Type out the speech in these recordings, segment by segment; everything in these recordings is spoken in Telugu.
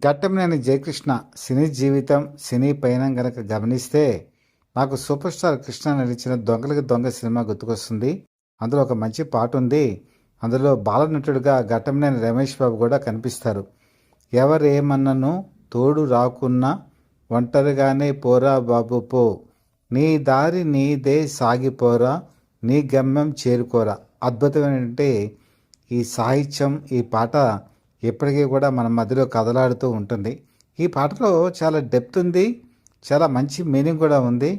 ఘట్టమనేని జయకృష్ణ సినీ జీవితం, సినీ పయనం గనక గమనిస్తే నాకు సూపర్ స్టార్ కృష్ణ నటించిన 'దొంగలకి దొంగ' సినిమా గుర్తుకొస్తుంది. అందులో ఒక మంచి పాటుంది. అందులో బాలనటుడిగా ఘట్టమనేని రమేష్ బాబు కూడా కనిపిస్తారు. ఎవరేమన్నను తోడు రాకున్నా ఒంటరిగానే పోరా బాబు పో, నీ దారి నీదే సాగిపోరా, నీ గమ్యం చేరుకోరా. అద్భుతమైనటువంటి ఈ సాహిత్యం, ఈ పాట ఇప్పటికీ కూడా మన మధ్యలో కదలాడుతూ ఉంటుంది. ఈ పాటలో చాలా డెప్త్ ఉంది, చాలా మంచి మీనింగ్ కూడా ఉంది.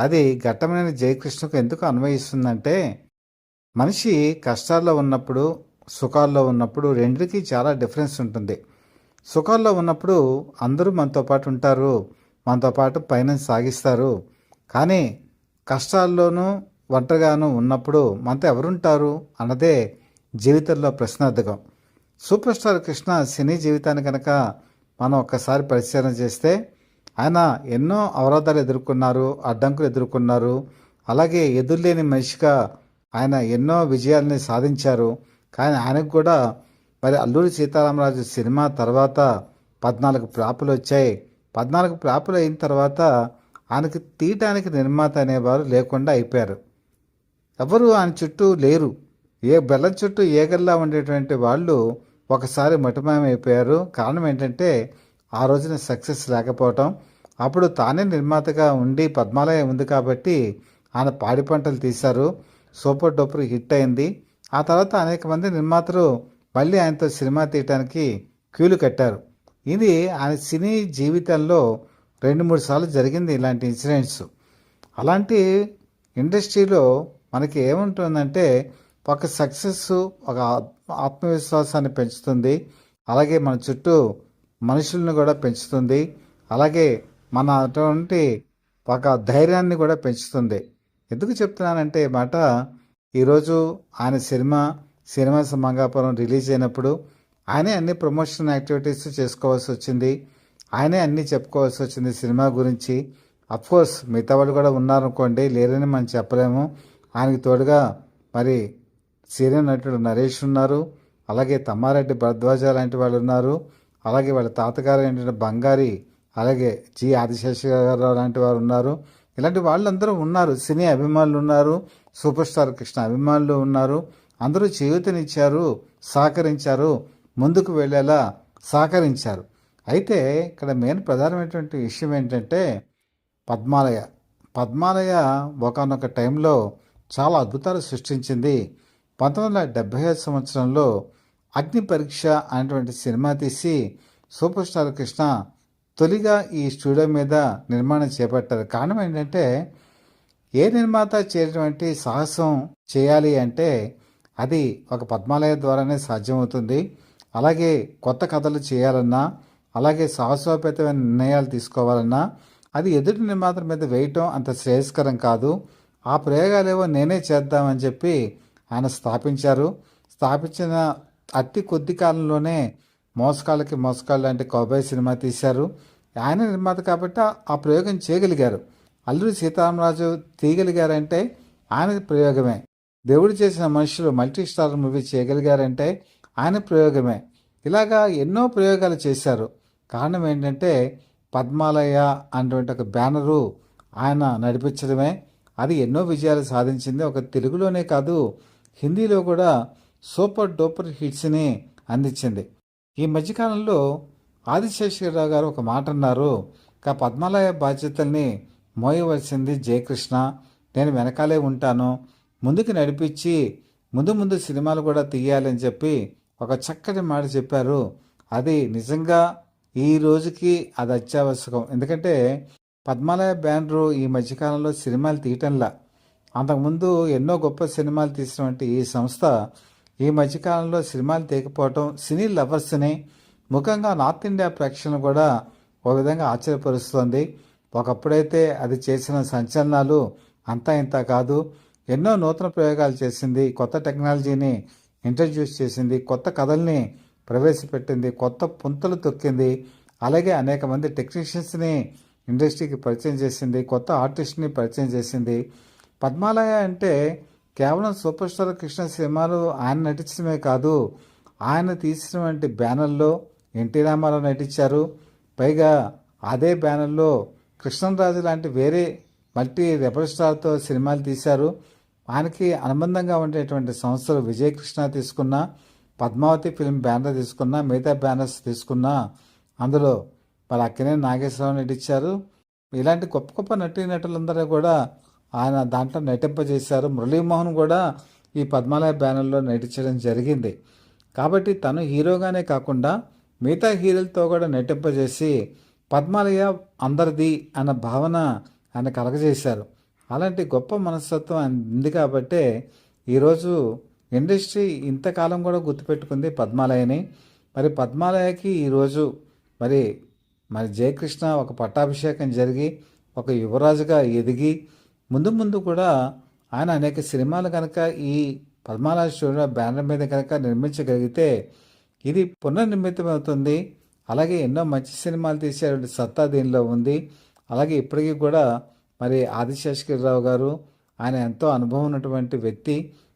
అది ఘట్టమనేని జయకృష్ణకు ఎందుకు అన్వయిస్తుందంటే, మనిషి కష్టాల్లో ఉన్నప్పుడు, సుఖాల్లో ఉన్నప్పుడు రెండికి చాలా డిఫరెన్స్ ఉంటుంది. సుఖాల్లో ఉన్నప్పుడు అందరూ మనతో పాటు ఉంటారు, మనతో పాటు పయనం సాగిస్తారు. కానీ కష్టాల్లోనూ ఒంటరిగాను ఉన్నప్పుడు మనతో ఎవరుంటారు అన్నదే జీవితంలో ప్రశ్నార్థకం. సూపర్ స్టార్ కృష్ణ సినీ జీవితాన్ని కనుక మనం ఒక్కసారి పరిశీలన చేస్తే, ఆయన ఎన్నో అవరోధాలు ఎదుర్కొన్నారు, అడ్డంకులు ఎదుర్కొన్నారు. అలాగే ఎదురులేని మనిషిగా ఆయన ఎన్నో విజయాల్ని సాధించారు. కానీ ఆయనకు కూడా మరి అల్లూరి సీతారామరాజు సినిమా తర్వాత 14 ఫ్లాపులు వచ్చాయి. 14 ఫ్లాపులు అయిన తర్వాత ఆయనకి తీయటానికి నిర్మాత అనేవారు లేకుండా అయిపోయారు. ఎవరు ఆయన చుట్టూ లేరు. ఏ బెల్లం చుట్టూ ఏగల్లా ఉండేటువంటి వాళ్ళు ఒకసారి మటుమాయమైపోయారు. కారణం ఏంటంటే ఆ రోజున సక్సెస్ లేకపోవటం. అప్పుడు తానే నిర్మాతగా ఉండి పద్మాలయ ఉంది కాబట్టి ఆయన పాడి పంటలు తీశారు. సూపర్ డూపర్ హిట్ అయింది. ఆ తర్వాత అనేక మంది నిర్మాతలు మళ్ళీ ఆయనతో సినిమా తీయటానికి క్యూలు కట్టారు. ఇది ఆయన సినీ జీవితంలో 2-3 సార్లు జరిగింది ఇలాంటి ఇన్సిడెంట్స్. అలాంటి ఇండస్ట్రీలో మనకి ఏముంటుందంటే, ఒక సక్సెస్ ఒక ఆత్మవిశ్వాసాన్ని పెంచుతుంది. అలాగే మన చుట్టూ మనుషులను కూడా పెంచుతుంది. అలాగే మన అటువంటి ఒక ధైర్యాన్ని కూడా పెంచుతుంది. ఎందుకు చెప్తున్నానంటే మాట, ఈరోజు ఆయన సినిమా మంగాపురం రిలీజ్ అయినప్పుడు ఆయనే అన్ని ప్రమోషన్ యాక్టివిటీస్ చేసుకోవాల్సి వచ్చింది. ఆయనే అన్నీ చెప్పుకోవాల్సి వచ్చింది సినిమా గురించి. అఫ్కోర్స్ మిగతా వాళ్ళు కూడా ఉన్నారనుకోండి, లేరని మనం చెప్పలేము. ఆయనకి తోడుగా మరి సీనియర్ నటుడు నరేష్ ఉన్నారు, అలాగే తమ్మారెడ్డి భరద్వాజ లాంటి వాళ్ళు ఉన్నారు, అలాగే వాళ్ళ తాతగారు ఏంటంటే బంగారి, అలాగే జి ఆదిశేషరావు లాంటి వారు ఉన్నారు. ఇలాంటి వాళ్ళందరూ ఉన్నారు. సినీ అభిమానులు ఉన్నారు, సూపర్ స్టార్ కృష్ణ అభిమానులు ఉన్నారు. అందరూ చేయూతనిచ్చారు, సహకరించారు, ముందుకు వెళ్ళేలా సహకరించారు. అయితే ఇక్కడ మెయిన్ ప్రధానమైనటువంటి విషయం ఏంటంటే, పద్మాలయ ఒకనొక టైంలో చాలా అద్భుతాలు సృష్టించింది. 1975 సంవత్సరంలో అగ్ని పరీక్ష అనేటువంటి సినిమా తీసి సూపర్ స్టార్ కృష్ణ తొలిగా ఈ స్టూడియో మీద నిర్మాణం చేపట్టారు. కారణం ఏంటంటే, ఏ నిర్మాత చేయటువంటి సాహసం చేయాలి అంటే అది ఒక పద్మాలయ ద్వారానే సాధ్యమవుతుంది. అలాగే కొత్త కథలు చేయాలన్నా, అలాగే సాహసోపేతమైన నిర్ణయాలు తీసుకోవాలన్నా అది ఎదుటి నిర్మాతల మీద వేయటం అంత శ్రేయస్కరం కాదు. ఆ ప్రయోగాలేవో నేనే చేద్దామని చెప్పి ఆయన స్థాపించిన అతి కొద్ది కాలంలోనే మోసకాళ్ళు లాంటి కౌబాయ్ సినిమా తీశారు. ఆయన నిర్మాత కాబట్టి ఆ ప్రయోగం చేయగలిగారు. అల్లూరి సీతారామరాజు తీయగలిగారంటే ఆయన ప్రయోగమే. దేవుడు చేసిన మనుషులు మల్టీ స్టార్ మూవీ చేయగలిగారంటే ఆయన ప్రయోగమే. ఇలాగా ఎన్నో ప్రయోగాలు చేశారు. కారణం ఏంటంటే, పద్మాలయ అనేటువంటి ఒక బ్యానరు ఆయన నడిపించడమే. అది ఎన్నో విజయాలు సాధించింది. ఒక తెలుగులోనే కాదు, హిందీలో కూడా సూపర్ డూపర్ హిట్స్ని అందించింది. ఈ మధ్యకాలంలో ఆదిశేషరావు గారు ఒక మాట అన్నారు, పద్మాలయ బాధ్యతల్ని మోయవలసింది జయకృష్ణ, నేను వెనకాలే ఉంటాను, ముందుకు నడిపించి ముందు సినిమాలు కూడా తీయాలని చెప్పి ఒక చక్కటి మాట చెప్పారు. అది నిజంగా ఈ రోజుకి అది అత్యావశ్యకం. ఎందుకంటే పద్మాలయ బ్యానరు ఈ మధ్యకాలంలో సినిమాలు తీయటంలా. అంతకుముందు ఎన్నో గొప్ప సినిమాలు తీసినటువంటి ఈ సంస్థ ఈ మధ్యకాలంలో సినిమాలు తీయకపోవటం సినీ లవర్స్ని, ముఖ్యంగా నార్త్ ఇండియా ప్రేక్షకులను కూడా ఒక విధంగా ఆశ్చర్యపరుస్తుంది. ఒకప్పుడైతే అది చేసిన సంచలనాలు అంతా ఇంత కాదు. ఎన్నో నూతన ప్రయోగాలు చేసింది, కొత్త టెక్నాలజీని ఇంట్రడ్యూస్ చేసింది, కొత్త కథల్ని ప్రవేశపెట్టింది, కొత్త పుంతలు తొక్కింది. అలాగే అనేక మంది టెక్నీషియన్స్ని ఇండస్ట్రీకి పరిచయం చేసింది, కొత్త ఆర్టిస్ట్ని పరిచయం చేసింది. పద్మాలయ అంటే కేవలం సూపర్ స్టార్ కృష్ణ సినిమాలు ఆయన నటించడమే కాదు, ఆయన తీసినటువంటి బ్యానర్లో ఎన్టీ రామారావు నటించారు. పైగా అదే బ్యానర్లో కృష్ణరాజు లాంటి వేరే మల్టీ రెబల్ స్టార్తో సినిమాలు తీశారు. ఆయనకి అనుబంధంగా ఉండేటువంటి సంస్థలు విజయకృష్ణ తీసుకున్న, పద్మావతి ఫిల్మ్ బ్యానర్ తీసుకున్న, మిగతా బ్యానర్స్ తీసుకున్న అందులో మరి అక్కినేని నాగేశ్వరరావు నటించారు. ఇలాంటి గొప్ప గొప్ప నటీనటులందరూ కూడా ఆయన దాంట్లో నటింపజేశారు. మురళీమోహన్ కూడా ఈ పద్మాలయ బ్యానర్లో నటించడం జరిగింది. కాబట్టి తను హీరోగానే కాకుండా మిగతా హీరోలతో కూడా నటింపజేసి పద్మాలయ అందరిది అన్న భావన ఆయన కలగజేశారు. అలాంటి గొప్ప మనస్తత్వం ఆయన ఉంది కాబట్టే ఈరోజు ఇండస్ట్రీ ఇంతకాలం కూడా గుర్తుపెట్టుకుంది పద్మాలయని. మరి పద్మాలయకి ఈరోజు మరి మరి జయకృష్ణ ఒక పట్టాభిషేకం జరిగి ఒక యువరాజుగా ఎదిగి ముందు ముందు కూడా ఆయన అనేక సినిమాలు కనుక ఈ పద్మాలయ స్టూడియో బ్యానర్ మీద కనుక నిర్మించగలిగితే ఇది పునర్నిర్మితం అవుతుంది. అలాగే ఎన్నో మంచి సినిమాలు తీసేటువంటి సత్తా దీనిలో ఉంది. అలాగే ఇప్పటికీ కూడా మరి ఆదిశేషగిరిరావు గారు ఆయన ఎంతో అనుభవం ఉన్నటువంటి వ్యక్తి.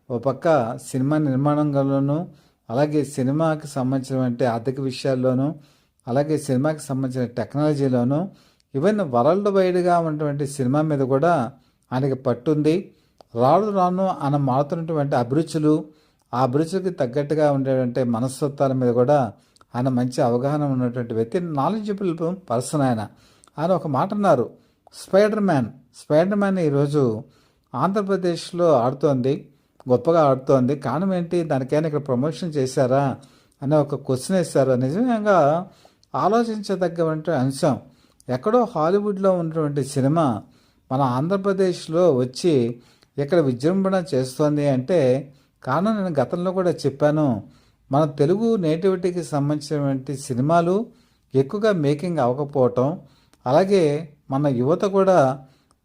ఓ పక్క సినిమా నిర్మాణంలోనూ అలాగే సినిమాకి సంబంధించినటువంటి ఆర్థిక విషయాల్లోనూ అలాగే సినిమాకి సంబంధించిన టెక్నాలజీలోనూ ఈవెన్ వరల్డ్ వైడ్గా ఉన్నటువంటి సినిమా మీద కూడా ఆయనకి పట్టుంది. రాను రాను ఆయన మారుతున్నటువంటి అభిరుచులు, ఆ అభిరుచులకి తగ్గట్టుగా ఉండేటువంటి మనస్తత్వాల మీద కూడా ఆయన మంచి అవగాహన ఉన్నటువంటి వ్యక్తి, నాలెడ్జబుల్ పర్సన్ ఆయన. ఆయన ఒక మాట అన్నారు, స్పైడర్ మ్యాన్ ఈరోజు ఆంధ్రప్రదేశ్లో ఆడుతోంది, గొప్పగా ఆడుతోంది. కారణం ఏంటి, దానికైనా ఇక్కడ ప్రమోషన్ చేశారా అనే ఒక క్వశ్చన్ వేశారు. నిజంగా ఆలోచించదగ్గటువంటి అంశం. ఎక్కడో హాలీవుడ్లో ఉన్నటువంటి సినిమా మన ఆంధ్రప్రదేశ్లో వచ్చి ఇక్కడ విజృంభణ చేస్తోంది అంటే కారణం నేను గతంలో కూడా చెప్పాను. మన తెలుగు నేటివిటీకి సంబంధించినటువంటి సినిమాలు ఎక్కువగా మేకింగ్ అవ్వకపోవటం, అలాగే మన యువత కూడా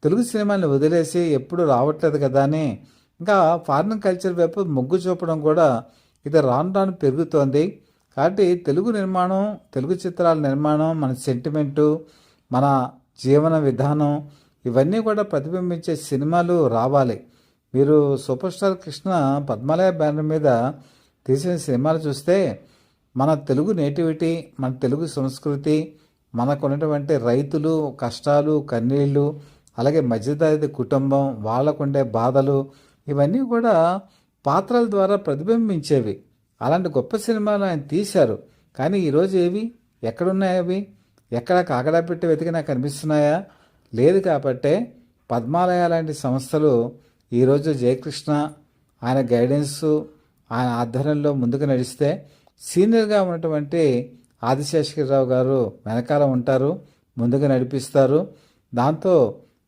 తెలుగు సినిమాని వదిలేసి ఎప్పుడు రావట్లేదు కదా అని ఇంకా ఫారిన్ కల్చర్ వైపు మొగ్గు చూపడం కూడా ఇది రాను రాను పెరుగుతోంది. కాబట్టి తెలుగు నిర్మాణం, తెలుగు చిత్రాల నిర్మాణం, మన సెంటిమెంటు, మన జీవన విధానం ఇవన్నీ కూడా ప్రతిబింబించే సినిమాలు రావాలి. మీరు super star Krishna Padmalaya banner మీద తీసిన సినిమాలు చూస్తే మన తెలుగు నేటివిటీ, మన తెలుగు సంస్కృతి, మనకున్నటువంటి రైతులు కష్టాలు కన్నీళ్ళు, అలాగే మధ్యతరగతి కుటుంబం వాళ్ళకుండే బాధలు ఇవన్నీ కూడా పాత్రల ద్వారా ప్రతిబింబించేవి. అలాంటి గొప్ప సినిమాలు ఆయన తీశారు. కానీ ఈరోజు ఏవి ఎక్కడున్నాయి? అవి ఎక్కడ కాకడా పెట్టి వెతికినా కనిపిస్తున్నాయా? లేదు. కాబట్టే పద్మాలయ లాంటి సంస్థలు ఈరోజు జయకృష్ణ ఆయన గైడెన్సు, ఆయన ఆధ్వర్యంలో ముందుకు నడిస్తే సీనియర్గా ఉన్నటువంటి ఆదిశేషగిరిరావు గారు వెనకాల ఉంటారు, ముందుకు నడిపిస్తారు. దాంతో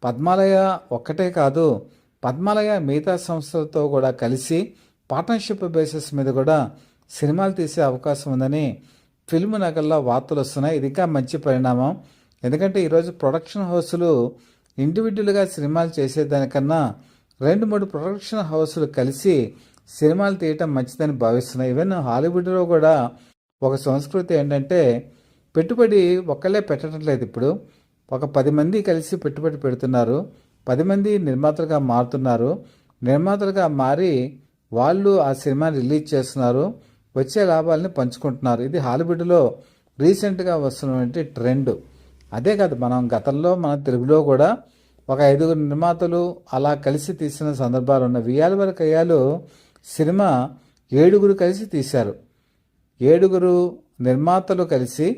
పద్మాలయ ఒక్కటే కాదు, పద్మాలయ మిగతా సంస్థలతో కూడా కలిసి పార్ట్నర్షిప్ బేసిస్ మీద కూడా సినిమాలు తీసే అవకాశం ఉందని ఫిల్మ్ నగర్లో వార్తలు వస్తున్నాయి. ఇది ఇంకా మంచి పరిణామం. ఎందుకంటే ఈరోజు ప్రొడక్షన్ హౌసులు ఇండివిజువల్గా సినిమాలు చేసేదానికన్నా 2-3 ప్రొడక్షన్ హౌసులు కలిసి సినిమాలు తీయటం మంచిదని భావిస్తున్నాయి. ఈవెన్ హాలీవుడ్లో కూడా ఒక సంస్కృతి ఏంటంటే పెట్టుబడి ఒక్కళ్ళే పెట్టడం లేదు. ఇప్పుడు ఒక 10 మంది కలిసి పెట్టుబడి పెడుతున్నారు, 10 మంది నిర్మాతలుగా మారుతున్నారు. నిర్మాతలుగా మారి వాళ్ళు ఆ సినిమాని రిలీజ్ చేస్తున్నారు, వచ్చే లాభాలని పంచుకుంటున్నారు. ఇది హాలీవుడ్లో రీసెంట్గా వస్తున్నటువంటి ట్రెండ్. అదే కాదు, మనం గతంలో మన తెలుగులో కూడా ఒక 5 నిర్మాతలు అలా కలిసి తీసిన సందర్భాలు ఉన్నాయి. వియ్యాల వరకు అయ్యాలు సినిమా 7 కలిసి తీశారు. 7 నిర్మాతలు కలిసి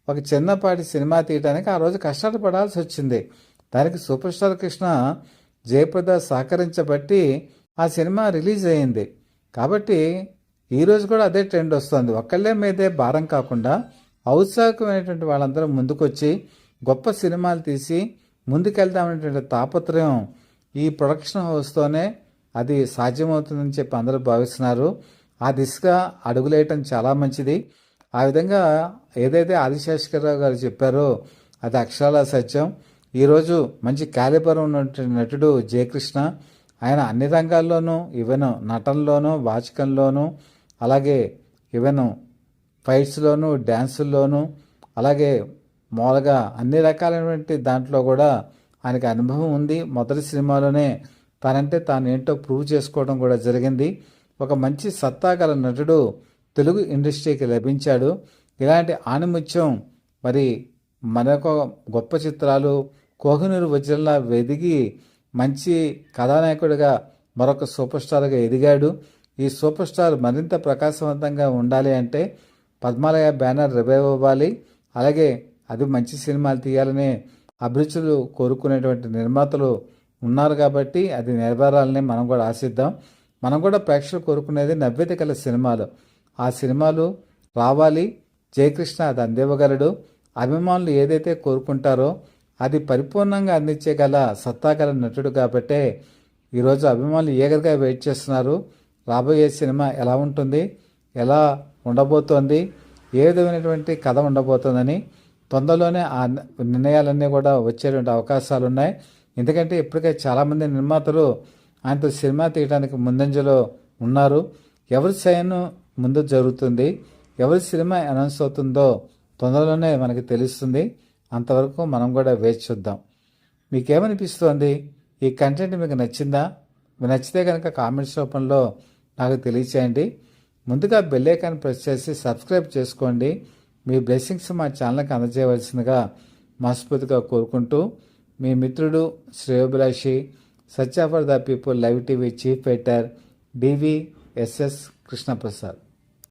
ఒక చిన్నపాటి సినిమా తీయడానికి ఆ రోజు కష్టాలు పడాల్సి వచ్చింది. దానికి సూపర్ స్టార్ కృష్ణ జయప్రద సహకరించబట్టి ఆ సినిమా రిలీజ్ అయ్యింది. కాబట్టి ఈరోజు కూడా అదే ట్రెండ్ వస్తుంది. ఒక్కళ్ళే మీదే భారం కాకుండా ఔత్సాహికమైనటువంటి వాళ్ళందరూ ముందుకొచ్చి గొప్ప సినిమాలు తీసి ముందుకెళ్దామనేటువంటి తాపత్రయం ఈ ప్రొడక్షన్ హౌస్తోనే అది సాధ్యమవుతుందని చెప్పి అందరూ భావిస్తున్నారు. ఆ దిశగా అడుగులేయటం చాలా మంచిది. ఆ విధంగా ఏదైతే ఆదిశేషగిరిరావు గారు చెప్పారో అది అక్షరాల సత్యం. ఈరోజు మంచి క్యాలిబర్ ఉన్నటువంటి నటుడు జయకృష్ణ. ఆయన అన్ని రంగాల్లోనూ, ఈవెన్ నటనలోనూ, వాచకంలోనూ, అలాగే ఈవెన్ ఫైట్స్లోనూ, డ్యాన్సుల్లోనూ, అలాగే మామూలుగా అన్ని రకాలైనటువంటి దాంట్లో కూడా ఆయనకి అనుభవం ఉంది. మొదటి సినిమాలోనే తానంటే తాను ఏంటో ప్రూవ్ చేసుకోవడం కూడా జరిగింది. ఒక మంచి సత్తా గల నటుడు తెలుగు ఇండస్ట్రీకి లభించాడు. ఇలాంటి ఆణిముత్యం మరి మరొక గొప్ప చిత్రాలు కోహినూరు వజ్రంలా వెదిగి మంచి కథానాయకుడిగా మరొక సూపర్ స్టార్గా ఎదిగాడు. ఈ సూపర్ స్టార్ మరింత ప్రకాశవంతంగా ఉండాలి అంటే పద్మాలయ బ్యానర్ రివైవ్ అవ్వాలి. అలాగే అది మంచి సినిమాలు తీయాలని అభిరుచులు కోరుకునేటువంటి నిర్మాతలు ఉన్నారు కాబట్టి అది నెరవేరాలని మనం కూడా ఆశిద్దాం. మనం కూడా ప్రేక్షకులు కోరుకునేది నవ్యత గల సినిమాలు. ఆ సినిమాలు రావాలి. జయకృష్ణ అది అందివ్వగలడు. అభిమానులు ఏదైతే కోరుకుంటారో అది పరిపూర్ణంగా అందించగల సత్తాగల నటుడు కాబట్టే ఈరోజు అభిమానులు ఏగర్గా వెయిట్ చేస్తున్నారు. రాబోయే సినిమా ఎలా ఉంటుంది, ఎలా ఉండబోతోంది, ఏ విధమైనటువంటి కథ ఉండబోతోందని తొందరలోనే ఆ నిర్ణయాలన్నీ కూడా వచ్చేటువంటి అవకాశాలు ఉన్నాయి. ఎందుకంటే ఇప్పటికే చాలామంది నిర్మాతలు ఆయనతో సినిమా తీయడానికి ముందంజలో ఉన్నారు. ఎవరి సైన్ ముందు జరుగుతుంది, ఎవరి సినిమా అనౌన్స్ అవుతుందో తొందరలోనే మనకి తెలుస్తుంది. అంతవరకు మనం కూడా వేచి చూద్దాం. మీకేమనిపిస్తోంది? ఈ కంటెంట్ మీకు నచ్చిందా? మీకు నచ్చితే కనుక కామెంట్స్ రూపంలో నాకు తెలియచేయండి. ముందుగా బెల్ ఐకాన్ ప్రెస్ చేసి సబ్స్క్రైబ్ చేసుకోండి. మీ బ్లెస్సింగ్స్ మా ఛానల్కి అందజేయవలసిందిగా మనస్ఫూర్తిగా కోరుకుంటూ మీ మిత్రుడు శ్రేయోభిలాషి Satya for the people live TV chief editor DVSS Krishnaprasad.